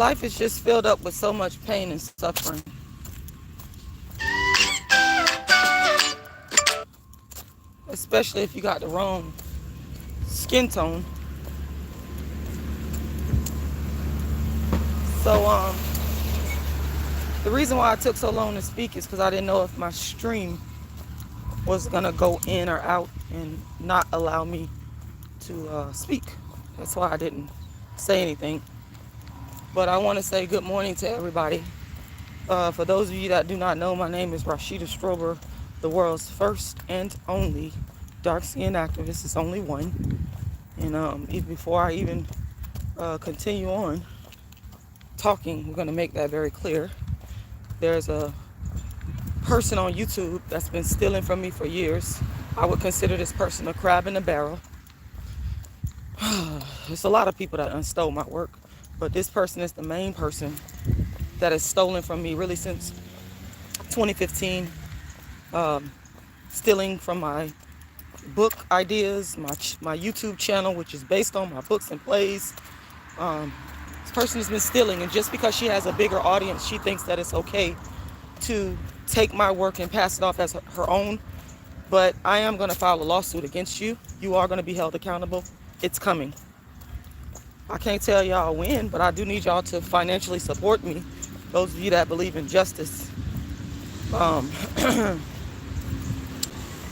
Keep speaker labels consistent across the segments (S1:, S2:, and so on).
S1: life is just filled up with so much pain and suffering. Especially if you got the wrong skin tone. So, the reason why I took so long to speak is because I didn't know if my stream was going to go in or out and not allow me to speak. That's why I didn't say anything. But I want to say good morning to everybody. For those of you that do not know, my name is Rashida Strober, the world's first and only dark-skinned activist. It's only one. And even before I even continue on talking, we're going to make that very clear. There's a person on YouTube that's been stealing from me for years. I would consider this person a crab in the barrel. There's a lot of people that stole my work, but this person is the main person that has stolen from me really since 2015. Stealing from my book ideas, my YouTube channel, which is based on my books and plays. This person has been stealing, and just because she has a bigger audience, she thinks that it's okay to take my work and pass it off as her own. But I am going to file a lawsuit against you. You are going to be held accountable. It's coming. I can't tell y'all when, but I do need y'all to financially support me. Those of you that believe in justice.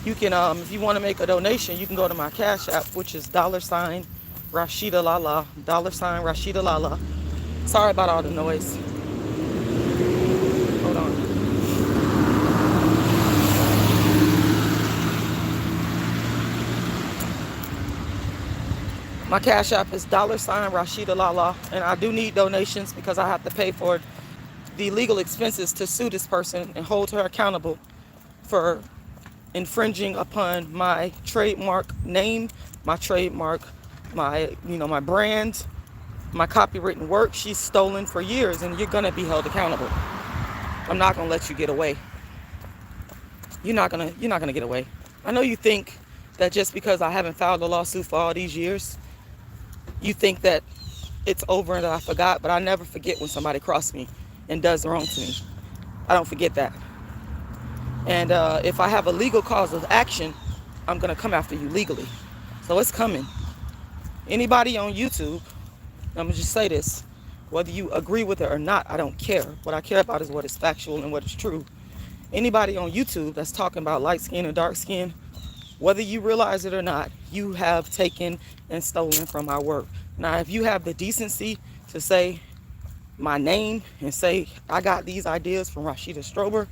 S1: You can, if you want to make a donation, you can go to my Cash App, which is $rashidalala, $rashidalala. Sorry about all the noise. Hold on. My Cash App is $rashidalala, and I do need donations because I have to pay for the legal expenses to sue this person and hold her accountable for infringing upon my trademark name, my trademark, my brand, my copywritten work. She's stolen for years, and you're gonna be held accountable. I'm not gonna let you get away. You're not gonna get away. I know you think that just because I haven't filed a lawsuit for all these years, you think that it's over and that I forgot, but I never forget when somebody crosses me and does wrong to me. I don't forget that. And if I have a legal cause of action, I'm going to come after you legally. So it's coming. Anybody on YouTube, I'm going to just say this, whether you agree with it or not, I don't care. What I care about is what is factual and what is true. Anybody on YouTube that's talking about light skin and dark skin, whether you realize it or not, you have taken and stolen from my work. Now, if you have the decency to say my name and say I got these ideas from Rashida Strober,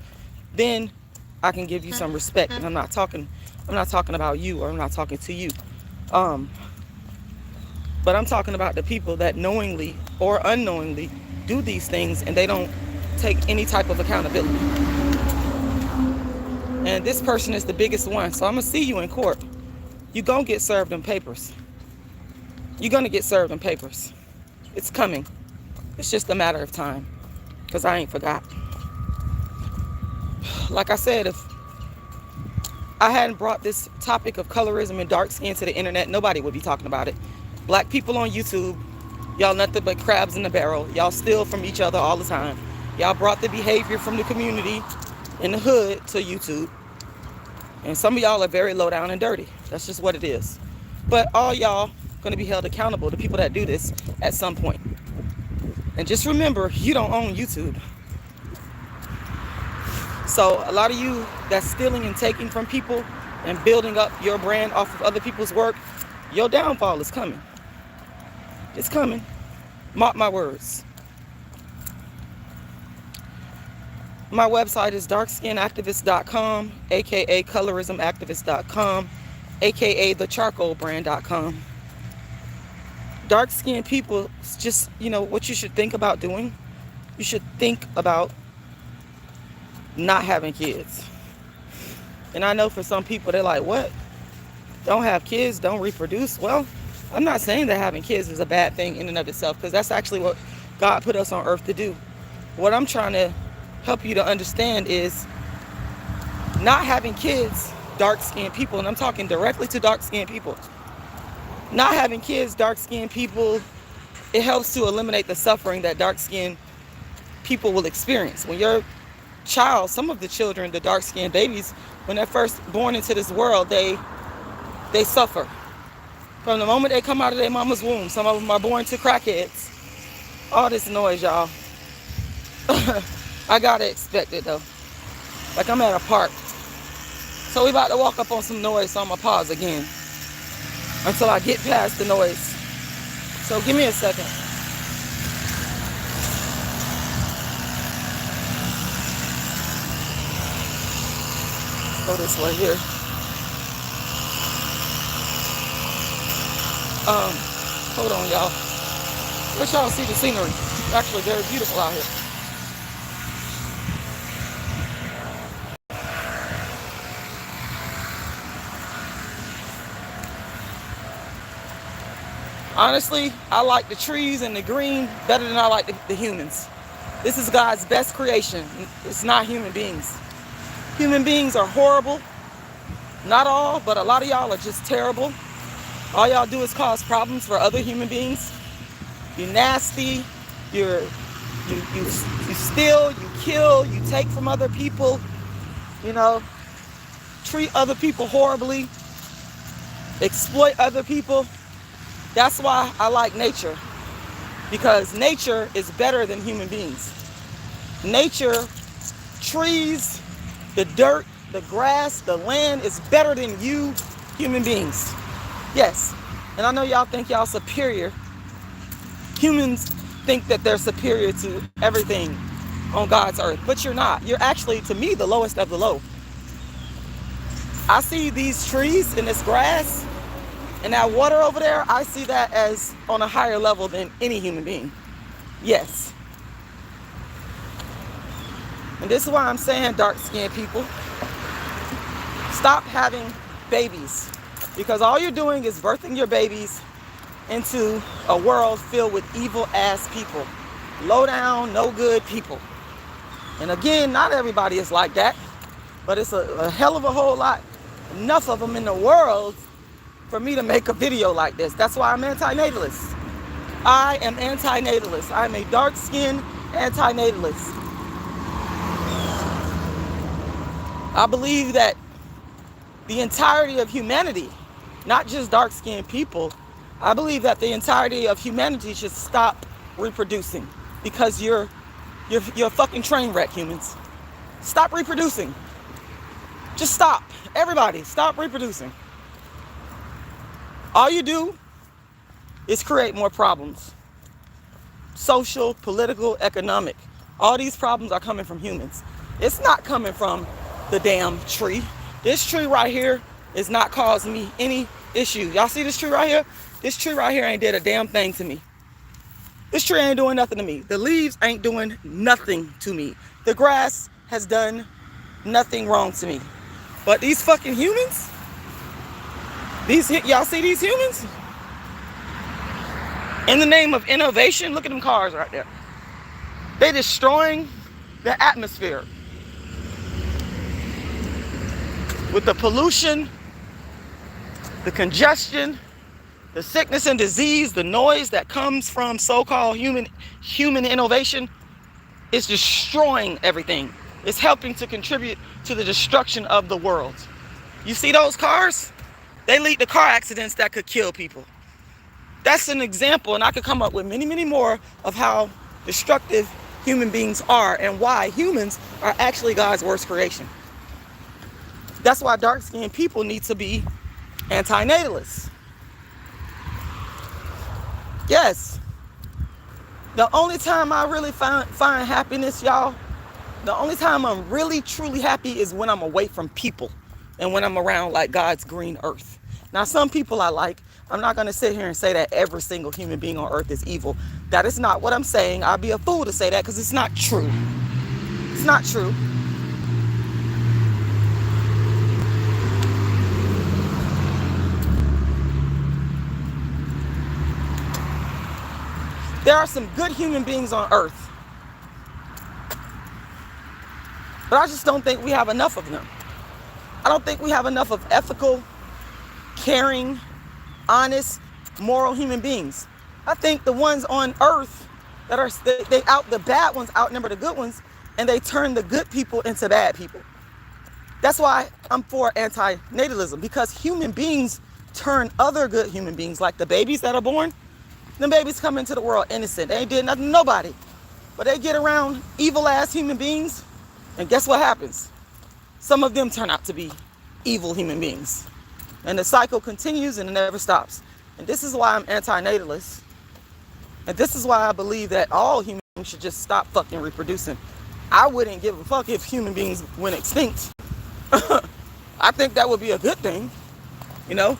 S1: then I can give you some respect. And I'm not talking about you, or I'm not talking to you. But I'm talking about the people that knowingly or unknowingly do these things and they don't take any type of accountability. And this person is the biggest one. So I'm going to see you in court. You're going to get served in papers. You're going to get served in papers. It's coming. It's just a matter of time. Because I ain't forgot. Like I said, if I hadn't brought this topic of colorism and dark skin to the internet, nobody would be talking about it. Black people on YouTube, y'all nothing but crabs in the barrel. Y'all steal from each other all the time. Y'all brought the behavior from the community in the hood to YouTube. And some of y'all are very low down and dirty. That's just what it is. But all y'all going to be held accountable, the people that do this, at some point. And just remember, you don't own YouTube. So a lot of you that's stealing and taking from people and building up your brand off of other people's work, your downfall is coming. It's coming. Mark my words. My website is darkskinactivist.com, aka colorismactivist.com, aka thecharcoalbrand.com. Dark skinned people, just, what you should think about doing. You should think about not having kids. And I know for some people, they're like, what? Don't have kids, don't reproduce? Well, I'm not saying that having kids is a bad thing in and of itself, because that's actually what God put us on earth to do. What I'm trying to help you to understand is not having kids, dark-skinned people, and I'm talking directly to dark-skinned people. Not having kids, dark-skinned people, it helps to eliminate the suffering that dark-skinned people will experience. When your child, some of the children, the dark-skinned babies, when they're first born into this world, they suffer. From the moment they come out of their mama's womb, some of them are born to crackheads. All this noise, y'all. I gotta expect it though. Like I'm at a park. So we about to walk up on some noise, so I'm gonna pause again until I get past the noise. So give me a second. Let's go this way here. Hold on, y'all. Let y'all see the scenery. It's actually very beautiful out here. Honestly, I like the trees and the green better than I like the humans. This is God's best creation. It's not human beings. Human beings are horrible. Not all, but a lot of y'all are just terrible. All y'all do is cause problems for other human beings. You're nasty. You steal, you kill, you take from other people. You know, treat other people horribly. Exploit other people. That's why I like nature, because nature is better than human beings. Nature, trees, the dirt, the grass, the land is better than you human beings. Yes, and I know y'all think y'all superior. Humans think that they're superior to everything on God's earth, but you're not. You're actually, to me, the lowest of the low. I see these trees and this grass and that water over there, I see that as on a higher level than any human being. Yes. And this is why I'm saying, dark-skinned people, stop having babies. Because all you're doing is birthing your babies into a world filled with evil-ass people. Low down, no good people. And again, not everybody is like that. But it's a hell of a whole lot, enough of them in the world for me to make a video like this. That's why I'm anti-natalist. I am anti-natalist. I'm a dark-skinned anti-natalist. I believe that the entirety of humanity, not just dark-skinned people, I believe that the entirety of humanity should stop reproducing, because you're a fucking train wreck, humans. Stop reproducing. Just stop. Everybody, stop reproducing. All you do is create more problems. Social, political, economic. All these problems are coming from humans. It's not coming from the damn tree. This tree right here is not causing me any issue. Y'all see this tree right here? This tree right here ain't did a damn thing to me. This tree ain't doing nothing to me. The leaves ain't doing nothing to me. The grass has done nothing wrong to me. But these fucking humans, y'all see these humans? In the name of innovation, look at them cars right there. They're destroying the atmosphere with the pollution, the congestion, the sickness and disease, the noise that comes from so-called human innovation. Is destroying everything. It's helping to contribute to the destruction of the world. You see those cars? They lead to car accidents that could kill people. That's an example, and I could come up with many, many more of how destructive human beings are and why humans are actually God's worst creation. That's why dark-skinned people need to be anti-natalists. Yes. The only time I really find happiness, y'all, the only time I'm really, truly happy is when I'm away from people and when I'm around like God's green earth. Now, some people I like. I'm not going to sit here and say that every single human being on earth is evil. That is not what I'm saying. I'd be a fool to say that because it's not true. It's not true. There are some good human beings on earth. But I just don't think we have enough of them. I don't think we have enough of ethical, caring, honest, moral human beings. I think the ones on earth that are, they out, the bad ones outnumber the good ones, and they turn the good people into bad people. That's why I'm for anti-natalism, because human beings turn other good human beings, like the babies that are born. Them babies come into the world innocent. They ain't did nothing to nobody. But they get around evil-ass human beings, and guess what happens? Some of them turn out to be evil human beings. And the cycle continues and it never stops. And this is why I'm anti-natalist. And this is why I believe that all human beings should just stop fucking reproducing. I wouldn't give a fuck if human beings went extinct. I think that would be a good thing. You know?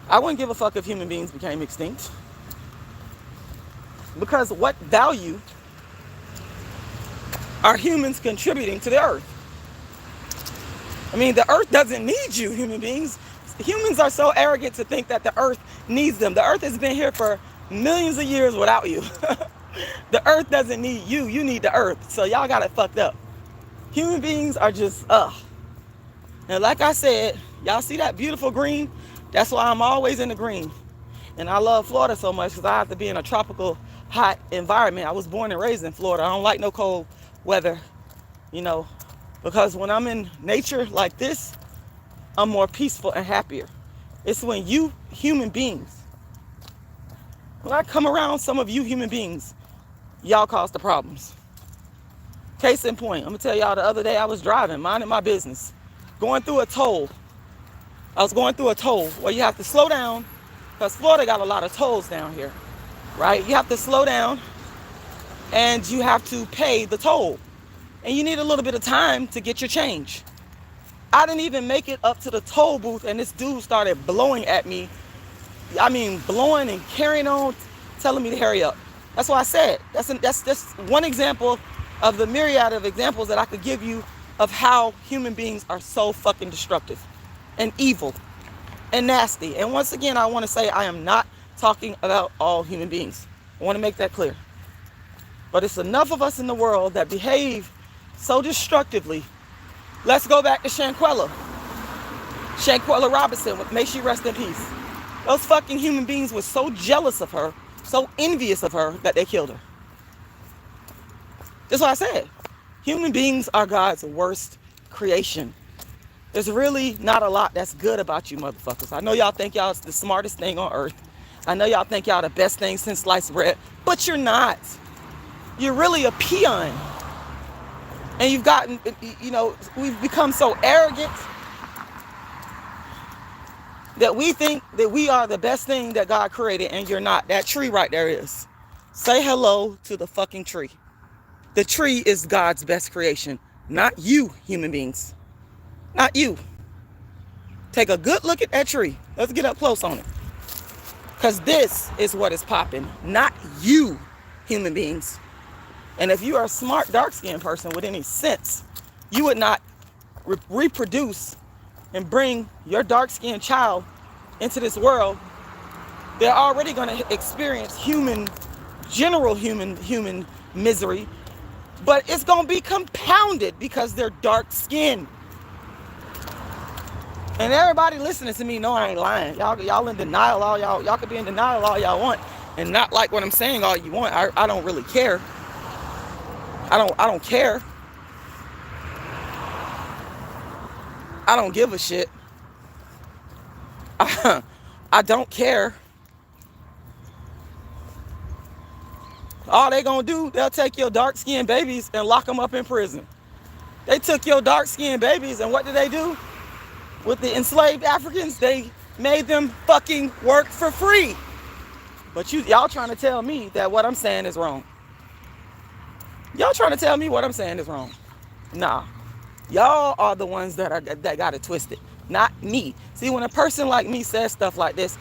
S1: I wouldn't give a fuck if human beings became extinct. Because what value are humans contributing to the earth? I mean, the earth doesn't need you, human beings. Humans are so arrogant to think that the earth needs them. The earth has been here for millions of years without you. The earth doesn't need you. You need the earth. So y'all got it fucked up. Human beings are just, And like I said, y'all see that beautiful green? That's why I'm always in the green. And I love Florida so much because I have to be in a tropical, hot environment. I was born and raised in Florida. I don't like no cold weather, you know, because when I'm in nature like this, I'm more peaceful and happier. It's when you human beings, when I come around some of you human beings, y'all cause the problems. Case in point, I'm gonna tell y'all, the other day I was driving, minding my business, going through a toll. I was going through a toll where you have to slow down, because Florida got a lot of tolls down here, right? You have to slow down and you have to pay the toll. And you need a little bit of time to get your change. I didn't even make it up to the toll booth and this dude started blowing at me. I mean, blowing and carrying on, telling me to hurry up. That's why I said, that's just one example of the myriad of examples that I could give you of how human beings are so fucking destructive and evil and nasty. And once again, I want to say I am not talking about all human beings. I want to make that clear. But it's enough of us in the world that behave so destructively. Let's go back to Shanquella Robinson, may she rest in peace. Those fucking human beings were so jealous of her, so envious of her, that they killed her. That's what I said. Human beings are God's worst creation. There's really not a lot that's good about you motherfuckers. I know y'all think y'all the smartest thing on earth. I know y'all think y'all the best thing since sliced bread, but you're not. You're really a peon. And you've gotten, you know, we've become so arrogant that we think that we are the best thing that God created, and you're not. That tree right there is. Say hello to the fucking tree. The tree is God's best creation, not you, human beings. Not you. Take a good look at that tree. Let's get up close on it. Because this is what is popping, not you, human beings. And if you are a smart, dark-skinned person with any sense, you would not reproduce and bring your dark-skinned child into this world. They're already going to experience general human misery, but it's going to be compounded because they're dark-skinned. And everybody listening to me know I ain't lying. Y'all in denial all y'all could be in denial all y'all want and not like what I'm saying all you want. I don't really care. I don't care. I don't give a shit. I don't care. All they gonna do, they'll take your dark-skinned babies and lock them up in prison. They took your dark-skinned babies, and what did they do? With the enslaved Africans, they made them fucking work for free. But y'all trying to tell me that what I'm saying is wrong. Y'all trying to tell me what I'm saying is wrong. Nah. Y'all are the ones that got it twisted, not me. See, when a person like me says stuff like this,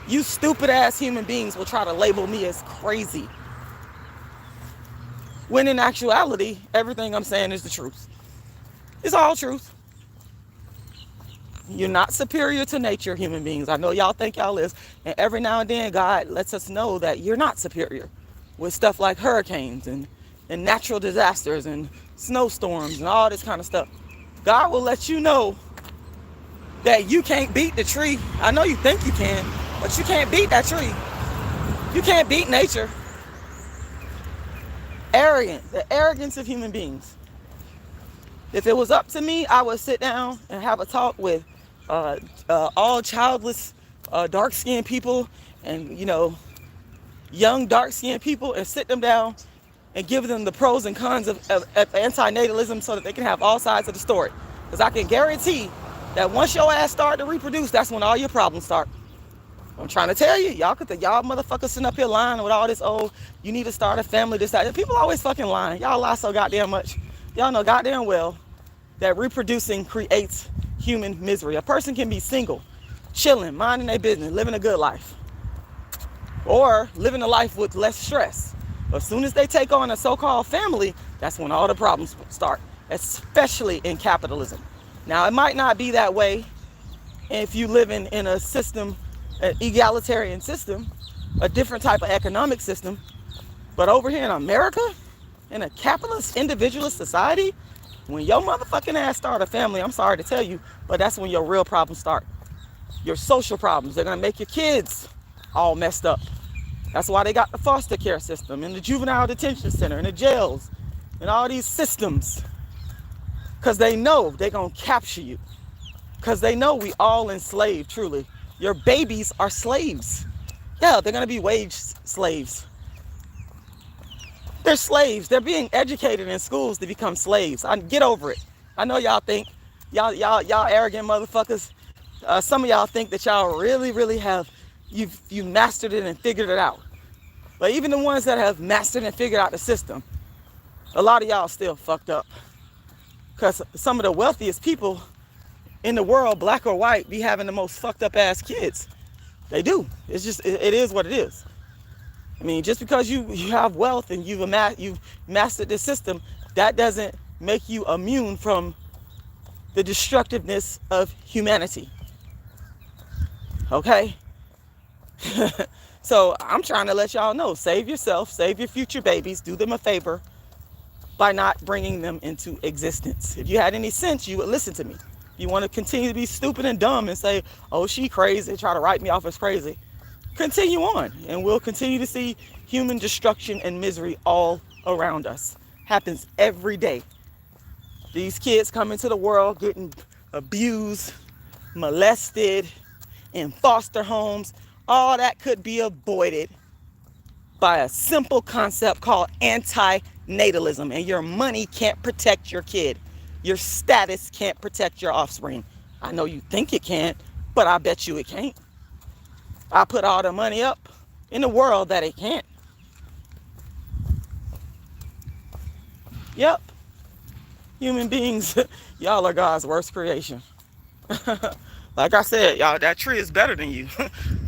S1: you stupid ass human beings will try to label me as crazy. When in actuality, everything I'm saying is the truth. It's all truth. You're not superior to nature, human beings. I know y'all think y'all is. And every now and then, God lets us know that you're not superior with stuff like hurricanes and natural disasters and snowstorms and all this kind of stuff. God will let you know that you can't beat the tree. I know you think you can, but you can't beat that tree. You can't beat nature. Arrogant. The arrogance of human beings. If it was up to me, I would sit down and have a talk with all childless, dark-skinned people and, young dark-skinned people, and sit them down and give them the pros and cons of anti-natalism so that they can have all sides of the story. Because I can guarantee that once your ass start to reproduce, that's when all your problems start. I'm trying to tell you, y'all motherfuckers sitting up here lying with all this, oh, you need to start a family, this, that. People always fucking lying. Y'all lie so goddamn much. Y'all know goddamn well that reproducing creates human misery. A person can be single, chilling, minding their business, living a good life, or living a life with less stress. But as soon as they take on a so-called family, that's when all the problems start, especially in capitalism. Now, it might not be that way if you live in a system, an egalitarian system, a different type of economic system. But over here in America, in a capitalist, individualist society, when your motherfucking ass start a family, I'm sorry to tell you, but that's when your real problems start. Your social problems. They're going to make your kids all messed up. That's why they got the foster care system and the juvenile detention center and the jails and all these systems. Because they know they're going to capture you. Because they know we all enslaved, truly. Your babies are slaves. Yeah, they're going to be wage slaves. They're slaves. They're being educated in schools to become slaves. Get over it. I know y'all think, y'all arrogant motherfuckers. Some of y'all think that y'all really have, you've mastered it and figured it out. But even the ones that have mastered and figured out the system, a lot of y'all still fucked up. Because some of the wealthiest people in the world, black or white, be having the most fucked up ass kids. They do. It's just, it is what it is. I mean, just because you have wealth and you've mastered the system, that doesn't make you immune from the destructiveness of humanity. Okay? So I'm trying to let y'all know, save yourself, save your future babies, do them a favor by not bringing them into existence. If you had any sense, you would listen to me. You want to continue to be stupid and dumb and say, oh, she crazy, try to write me off as crazy. Continue on, and we'll continue to see human destruction and misery all around us. Happens every day. These kids come into the world getting abused, molested, in foster homes. All that could be avoided by a simple concept called anti-natalism. And your money can't protect your kid. Your status can't protect your offspring. I know you think it can, but I bet you it can't. I put all the money up in the world that it can't. Yep. Human beings, y'all are God's worst creation. Like I said, y'all, that tree is better than you.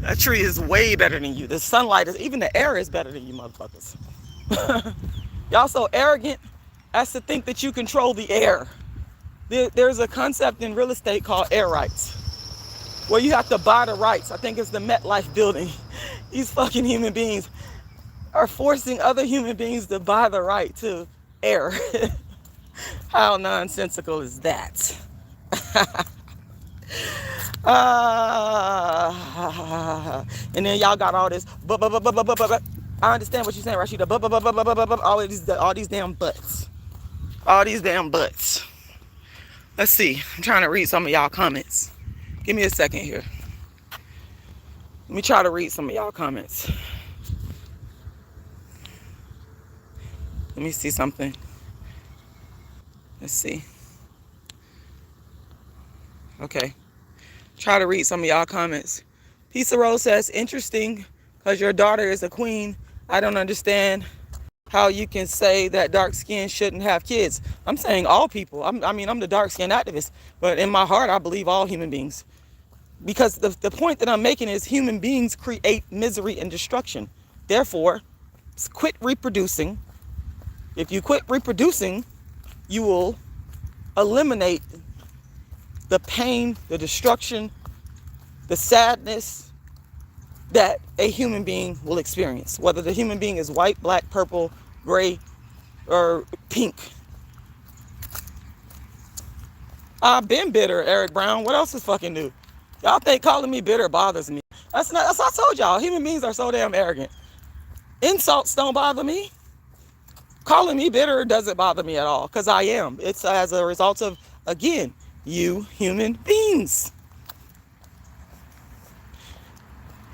S1: That tree is way better than you. The sunlight is, even the air is better than you motherfuckers. Y'all so arrogant as to think that you control the air. There's a concept in real estate called air rights, where you have to buy the rights. I think it's the MetLife building. These fucking human beings are forcing other human beings to buy the right to air. How nonsensical is that? And then y'all got all this. I understand what you're saying, Rashida. All these damn butts. All these damn butts. Let's see. I'm trying to read some of y'all comments. Give me a second here. Let me try to read some of y'all comments. Let me see something. Let's see. Okay. Try to read some of y'all comments. Pizza Rose says, interesting, because your daughter is a queen. I don't understand how you can say that dark skin shouldn't have kids. I'm saying all people. I'm the dark skin activist, but in my heart, I believe all human beings. Because the point that I'm making is human beings create misery and destruction. Therefore, quit reproducing. If you quit reproducing, you will eliminate the pain, the destruction, the sadness that a human being will experience. Whether the human being is white, black, purple, gray, or pink. I've been bitter, Eric Brown. What else is fucking new? Y'all think calling me bitter bothers me. That's what I told y'all. Human beings are so damn arrogant. Insults don't bother me. Calling me bitter doesn't bother me at all, because I am. It's as a result of, again, you human beings.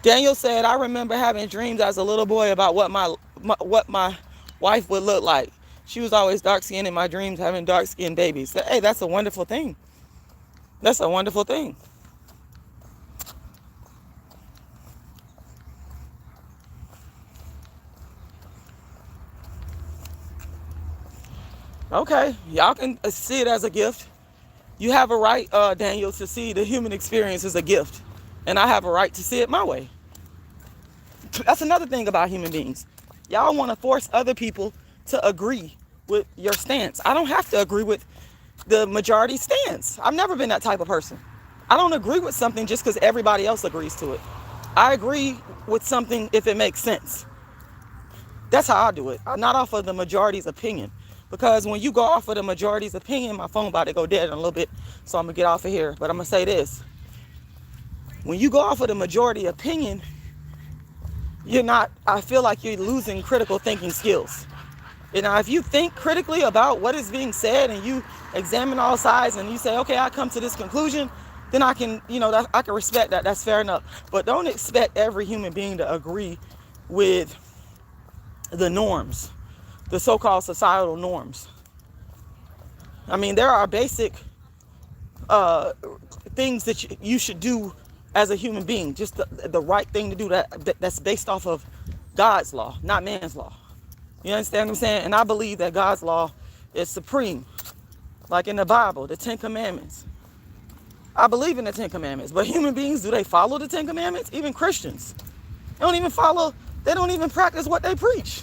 S1: Daniel said, I remember having dreams as a little boy about what my wife would look like. She was always dark-skinned in my dreams, having dark-skinned babies. Hey, that's a wonderful thing. That's a wonderful thing. Okay, y'all can see it as a gift. You have a right, Daniel, to see the human experience as a gift. And I have a right to see it my way. That's another thing about human beings. Y'all want to force other people to agree with your stance. I don't have to agree with the majority stance. I've never been that type of person. I don't agree with something just because everybody else agrees to it. I agree with something if it makes sense. That's how I do it. I'm not off of the majority's opinion. Because when you go off of the majority's opinion, my phone about to go dead in a little bit, so I'm going to get off of here. But I'm going to say this. When you go off of the majority opinion, I feel like you're losing critical thinking skills. Now, if you think critically about what is being said and you examine all sides and you say, okay, I come to this conclusion, then I can, I can respect that. That's fair enough. But don't expect every human being to agree with the norms, the so-called societal norms. I mean, there are basic things that you should do as a human being, just the right thing to do that's based off of God's law, not man's law. You understand what I'm saying? And I believe that God's law is supreme. Like in the Bible, the 10 Commandments. I believe in the 10 Commandments. But human beings, do they follow the 10 Commandments? Even Christians. They don't even practice what they preach.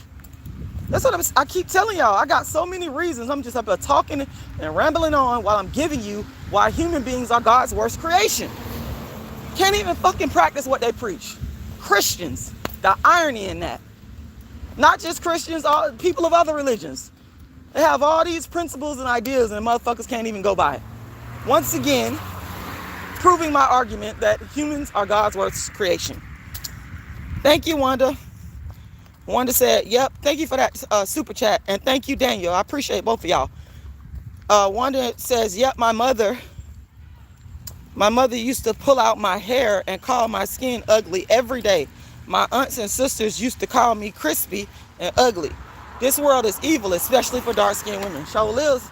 S1: That's what I keep telling y'all. I got so many reasons. I'm just up there talking and rambling on while I'm giving you why human beings are God's worst creation. Can't even fucking practice what they preach. Christians. The irony in that. Not just Christians, all people of other religions. They have all these principles and ideas and motherfuckers can't even go by it. Once again, proving my argument that humans are God's worst creation. Thank you, Wanda. Wanda said, yep, thank you for that super chat. And thank you, Daniel. I appreciate both of y'all. Wanda says, yep, my mother used to pull out my hair and call my skin ugly every day. My aunts and sisters used to call me crispy and ugly. This world is evil, especially for dark-skinned women. So lives,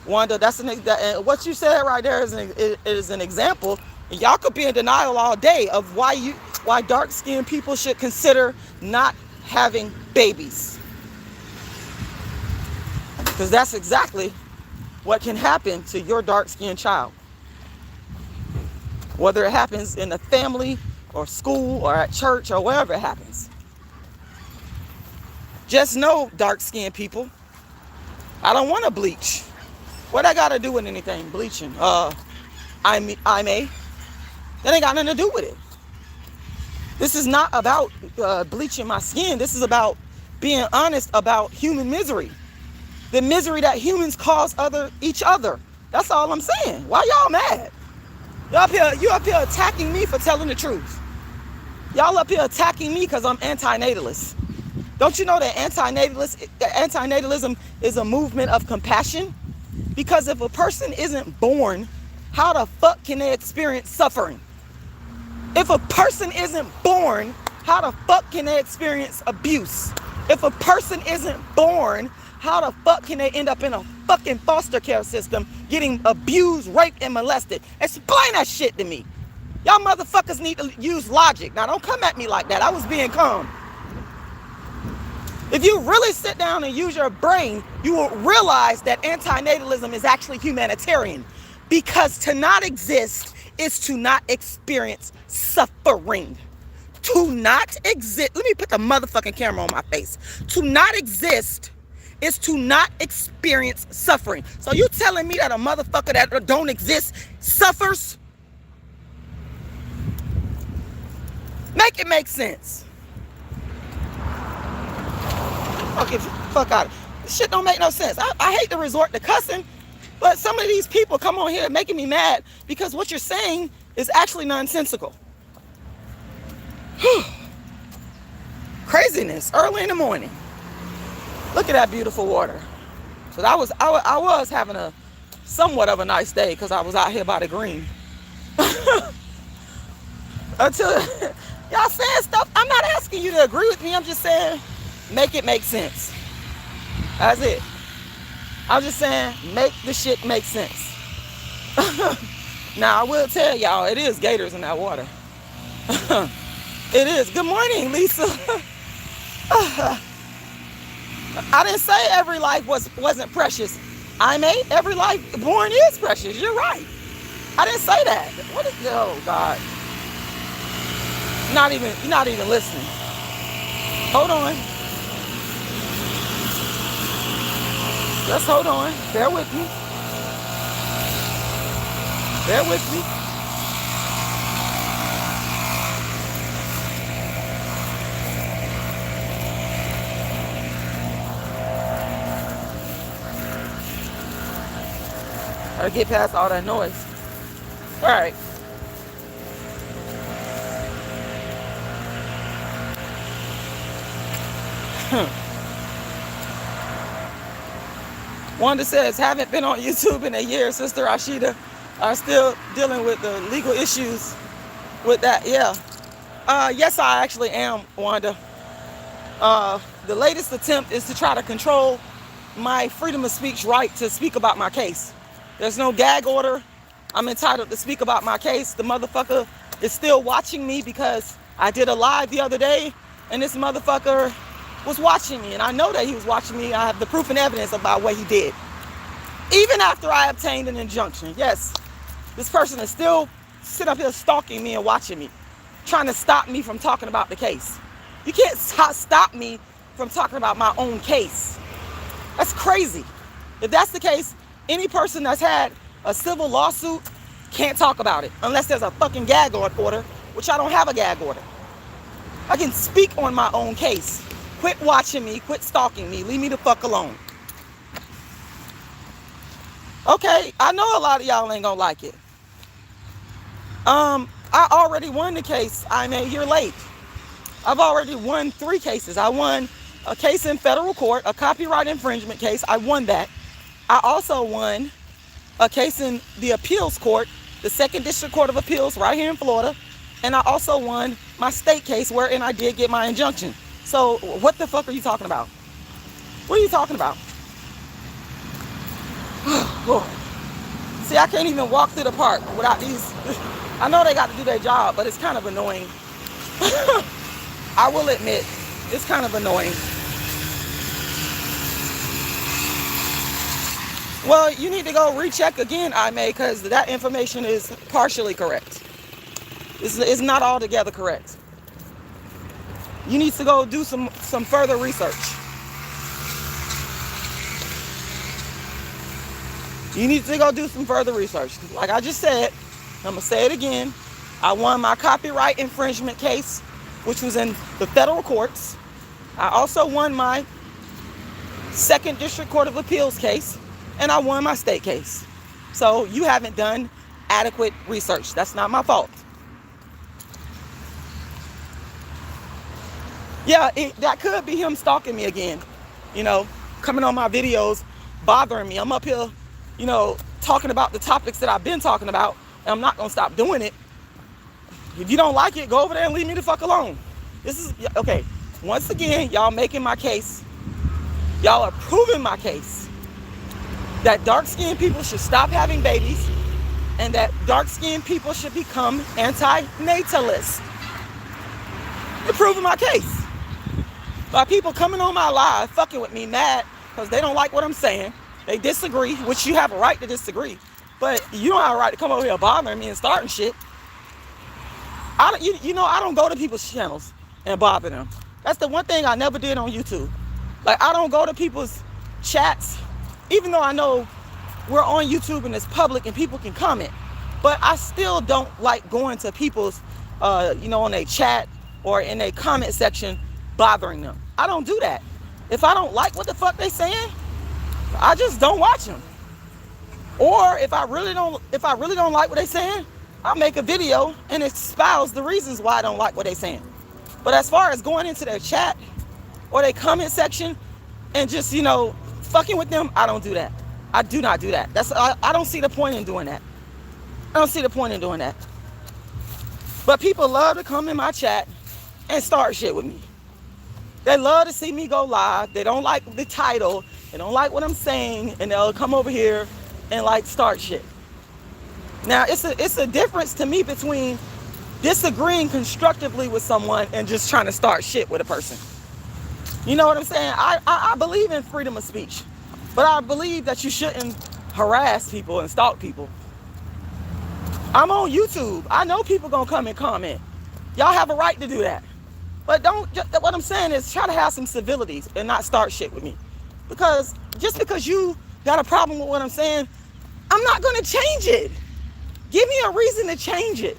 S1: Wanda, and what you said right there is an example. And y'all could be in denial all day of why dark-skinned people should consider not having babies. Because that's exactly what can happen to your dark-skinned child. Whether it happens in the family or school or at church or wherever it happens. Just know, dark-skinned people, I don't want to bleach. What I got to do with anything, bleaching? I may. That ain't got nothing to do with it. This is not about bleaching my skin. This is about being honest about human misery. The misery that humans cause each other. That's all I'm saying. Why y'all mad? You up here attacking me for telling the truth. Y'all up here attacking me because I'm anti-natalist. Don't you know that anti-natalism is a movement of compassion? Because if a person isn't born, how the fuck can they experience suffering? If a person isn't born, how the fuck can they experience abuse? If a person isn't born, how the fuck can they end up in a fucking foster care system getting abused, raped, and molested? Explain that shit to me. Y'all motherfuckers need to use logic. Now, don't come at me like that. I was being calm. If you really sit down and use your brain, you will realize that anti-natalism is actually humanitarian. Because to not exist is to not experience suffering. To not exist. Let me put the motherfucking camera on my face. To not exist is to not experience suffering. So you telling me that a motherfucker that don't exist suffers? Make it make sense. Okay, fuck out of it. This shit don't make no sense. I hate to resort to cussing, but some of these people come on here making me mad because what you're saying is actually nonsensical. Crazy. craziness early in the morning. Look at that beautiful water. So I was having a somewhat of a nice day because I was out here by the green. Until y'all saying stuff, I'm not asking you to agree with me. I'm just saying, make it make sense. That's it. I'm just saying, make the shit make sense. Now, I will tell y'all, it is gators in that water. It is. Good morning, Lisa. I didn't say every life wasn't precious. I made every life born is precious. You're right. I didn't say that. What is, oh God. You're not even listening. Hold on. Just hold on. Bear with me. Bear with me. Gotta get past all that noise. All right. Wanda says, haven't been on YouTube in a year. Sister Rashida are still dealing with the legal issues with that. Yeah. Yes, I actually am, Wanda. The latest attempt is to try to control my freedom of speech right to speak about my case. There's no gag order. I'm entitled to speak about my case. The motherfucker is still watching me because I did a live the other day and this motherfucker was watching me, and I know that he was watching me. I have the proof and evidence about what he did. Even after I obtained an injunction, yes, this person is still sitting up here stalking me and watching me, trying to stop me from talking about the case. You can't stop me from talking about my own case. That's crazy. If that's the case, any person that's had a civil lawsuit can't talk about it unless there's a fucking gag order, which I don't have a gag order. I can speak on my own case. Quit watching me, quit stalking me, leave me the fuck alone. Okay, I know a lot of y'all ain't gonna like it. I already won the case. I'm a year late. I've already won 3 cases. I won a case in federal court, a copyright infringement case. I won that. I also won a case in the appeals court, the 2nd District Court of Appeals right here in Florida. And I also won my state case wherein I did get my injunction. So what the fuck are you talking about? What are you talking about? See, I can't even walk through the park without these. I know they got to do their job, but it's kind of annoying. I will admit, it's kind of annoying. Well, you need to go recheck again, because that information is partially correct. It's not altogether correct. You need to go do some further research. You need to go do some further research. Like I just said, I'm going to say it again. I won my copyright infringement case, which was in the federal courts. I also won my 2nd District Court of Appeals case, and I won my state case. So you haven't done adequate research. That's not my fault. Yeah, that could be him stalking me again, coming on my videos, bothering me. I'm up here, talking about the topics that I've been talking about, and I'm not going to stop doing it. If you don't like it, go over there and leave me the fuck alone. This is, okay, once again, y'all making my case. Y'all are proving my case that dark-skinned people should stop having babies and that dark-skinned people should become anti-natalist. You're proving my case. By people coming on my live, fucking with me, mad, because they don't like what I'm saying. They disagree, which you have a right to disagree. But you don't have a right to come over here bothering me and starting shit. I don't go to people's channels and bother them. That's the one thing I never did on YouTube. Like, I don't go to people's chats, even though I know we're on YouTube and it's public and people can comment. But I still don't like going to people's, on their chat or in their comment section, bothering them. I don't do that. If I don't like what the fuck they saying, I just don't watch them. Or if I really don't like what they saying, I'll make a video and espouse the reasons why I don't like what they saying. But as far as going into their chat or they comment section and just, fucking with them, I don't do that. I do not do that. I don't see the point in doing that. I don't see the point in doing that. But people love to come in my chat and start shit with me. They love to see me go live. They don't like the title. They don't like what I'm saying, and they'll come over here and start shit. Now, it's a difference to me between disagreeing constructively with someone and just trying to start shit with a person. You know what I'm saying? I believe in freedom of speech, but I believe that you shouldn't harass people and stalk people. I'm on YouTube. I know people gonna come and comment. Y'all have a right to do that. But what I'm saying is try to have some civilities and not start shit with me. Because just because you got a problem with what I'm saying, I'm not gonna change it. Give me a reason to change it.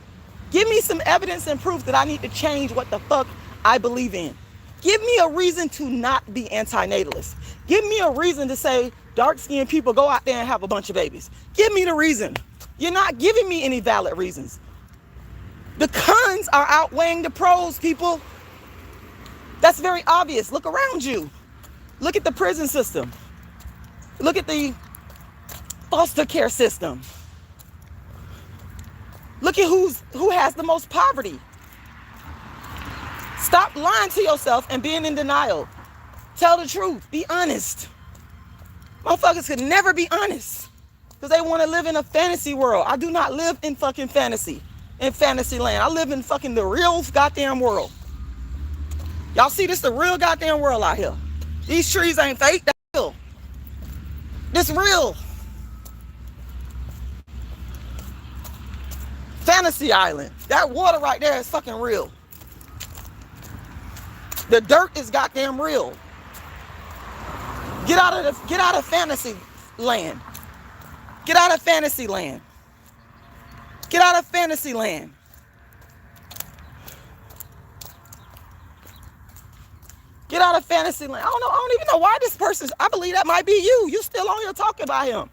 S1: Give me some evidence and proof that I need to change what the fuck I believe in. Give me a reason to not be anti-natalist. Give me a reason to say dark-skinned people go out there and have a bunch of babies. Give me the reason. You're not giving me any valid reasons. The cons are outweighing the pros, people. That's very obvious. Look around you. Look at the prison system. Look at the foster care system. Look at who has the most poverty. Stop lying to yourself and being in denial. Tell the truth. Be honest. Motherfuckers could never be honest because they want to live in a fantasy world. I do not live in fucking fantasy, in fantasy land. I live in fucking the real goddamn world. Y'all see this the real goddamn world out here. These trees ain't fake. That's real. This real. Fantasy island. That water right there is fucking real. The dirt is goddamn real. Get out of fantasy land. Get out of fantasy land. Get out of fantasy land. Get out of fantasy land. I don't even know why this person, I believe that might be you. You still on here talking about him.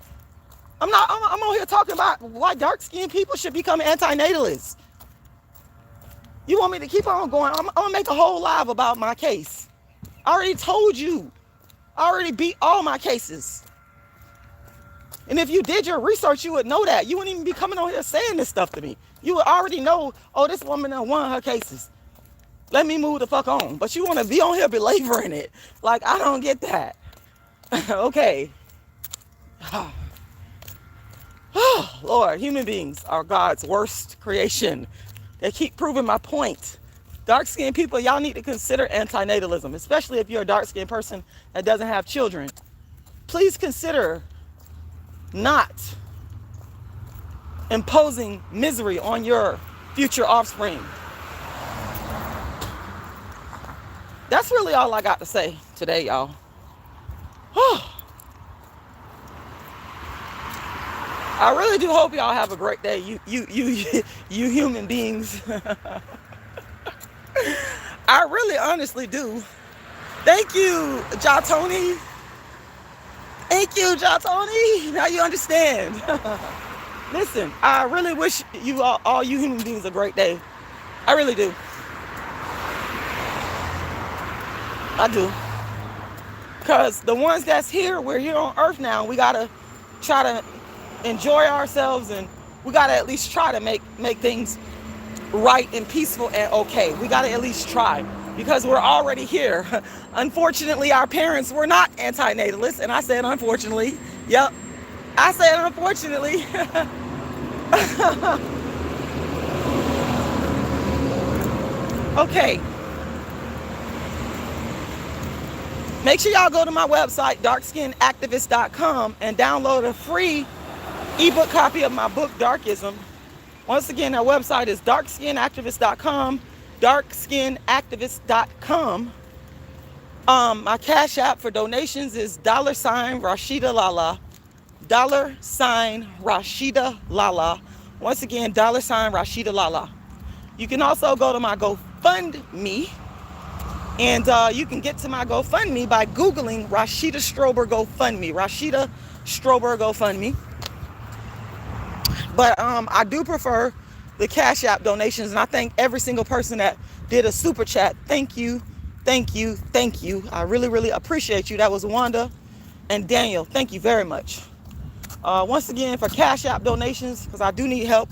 S1: I'm on here talking about why dark-skinned people should become anti-natalists. You want me to keep on going? I'm going to make a whole live about my case. I already told you. I already beat all my cases. And if you did your research, you would know that. You wouldn't even be coming on here saying this stuff to me. You would already know, oh, this woman done won her cases. Let me move the fuck on. But you want to be on here belaboring it. Like, I don't get that. Okay. Oh, Lord, human beings are God's worst creation. They keep proving my point. Dark-skinned people, y'all need to consider antinatalism, especially if you're a dark-skinned person that doesn't have children. Please consider not imposing misery on your future offspring. That's really all I got to say today, y'all. I really do hope y'all have a great day, you human beings. I really honestly do. Thank you, Jatoni. Thank you, Jatoni. Now you understand. Listen, I really wish you all you human beings a great day. I really do. I do. Because the ones that's here, we're here on Earth now. We got to try to enjoy ourselves, and we got to at least try to make things right and peaceful and okay. We got to at least try, because we're already here. Unfortunately, our parents were not anti-natalists, and I said unfortunately. Yep, I said unfortunately. Okay. Make sure y'all go to my website, darkskinactivist.com, and download a free ebook copy of my book, Darkism. Once again, our website is darkskinactivist.com, darkskinactivist.com. My Cash App for donations is $rashidalala, $rashidalala. Once again, $rashidalala. You can also go to my GoFundMe, and you can get to my GoFundMe by Googling Rashida Strober GoFundMe. Rashida Strober GoFundMe. But I do prefer the Cash App donations, and I thank every single person that did a super chat. Thank you Thank you. Thank you. I really, really appreciate you. That was Wanda and Daniel. Thank you very much. Once again, for Cash App donations, because I do need help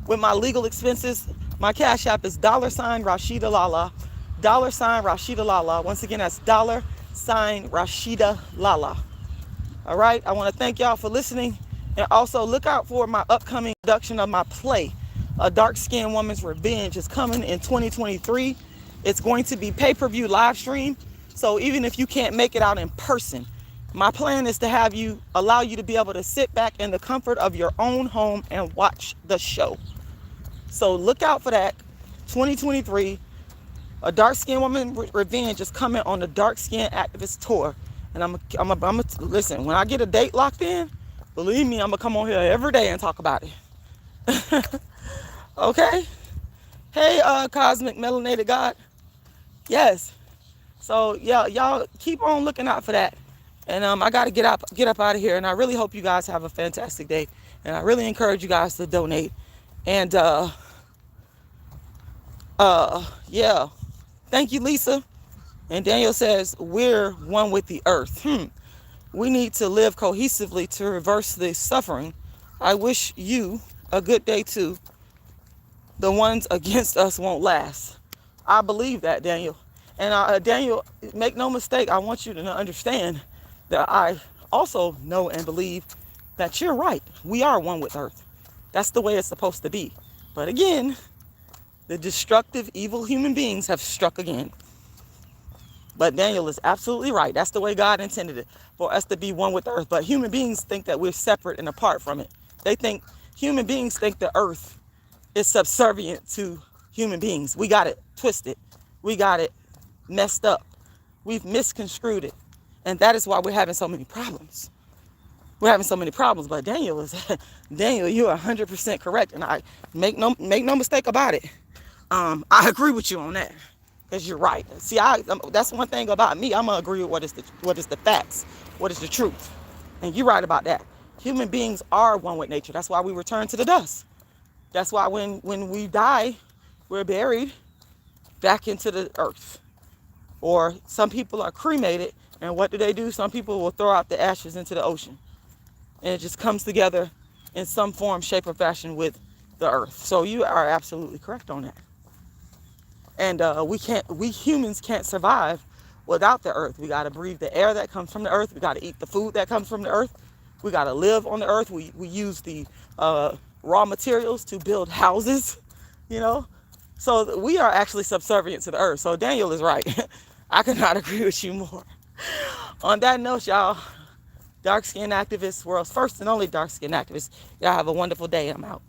S1: with my legal expenses, my Cash App is $Rashidalala. $Rashidalala. Once again, that's $Rashidalala. All right. I want to thank y'all for listening. And also look out for my upcoming production of my play, A Dark-Skinned Woman's Revenge. Is coming in 2023. It's going to be pay-per-view live stream. So even if you can't make it out in person, my plan is to allow you to be able to sit back in the comfort of your own home and watch the show. So look out for that. 2023, A Dark-Skinned Woman Revenge is coming on the Dark-Skinned Activist Tour. And I'm listen, when I get a date locked in, believe me, I'm going to come on here every day and talk about it. Okay? Hey, Cosmic Melanated God. Yes. So, yeah, y'all keep on looking out for that. And I got to get up out of here. And I really hope you guys have a fantastic day. And I really encourage you guys to donate. And, yeah. Thank you, Lisa. And Daniel says, we're one with the earth. We need to live cohesively to reverse the suffering. I wish you a good day too. The ones against us won't last. I believe that, Daniel. And Daniel, make no mistake, I want you to understand that I also know and believe that you're right. We are one with earth. That's the way it's supposed to be. But again, the destructive, evil human beings have struck again. But Daniel is absolutely right. That's the way God intended it, for us to be one with the earth. But human beings think that we're separate and apart from it. Human beings think the earth is subservient to human beings. We got it twisted. We got it messed up. We've misconstrued it. And that is why we're having so many problems. We're having so many problems. But Daniel, you are 100% correct. And I make no mistake about it. I agree with you on that. Because you're right. See, that's one thing about me. I'm going to agree with what is the facts, what is the truth. And you're right about that. Human beings are one with nature. That's why we return to the dust. That's why when we die, we're buried back into the earth. Or some people are cremated. And what do? Some people will throw out the ashes into the ocean. And it just comes together in some form, shape, or fashion with the earth. So you are absolutely correct on that. And we humans can't survive without the earth. We got to breathe the air that comes from the earth. We got to eat the food that comes from the earth. We got to live on the earth. We use the raw materials to build houses, So we are actually subservient to the earth. So Daniel is right. I could not agree with you more. On that note, y'all, dark-skinned activists, world's first and only dark-skinned activists, y'all have a wonderful day. I'm out.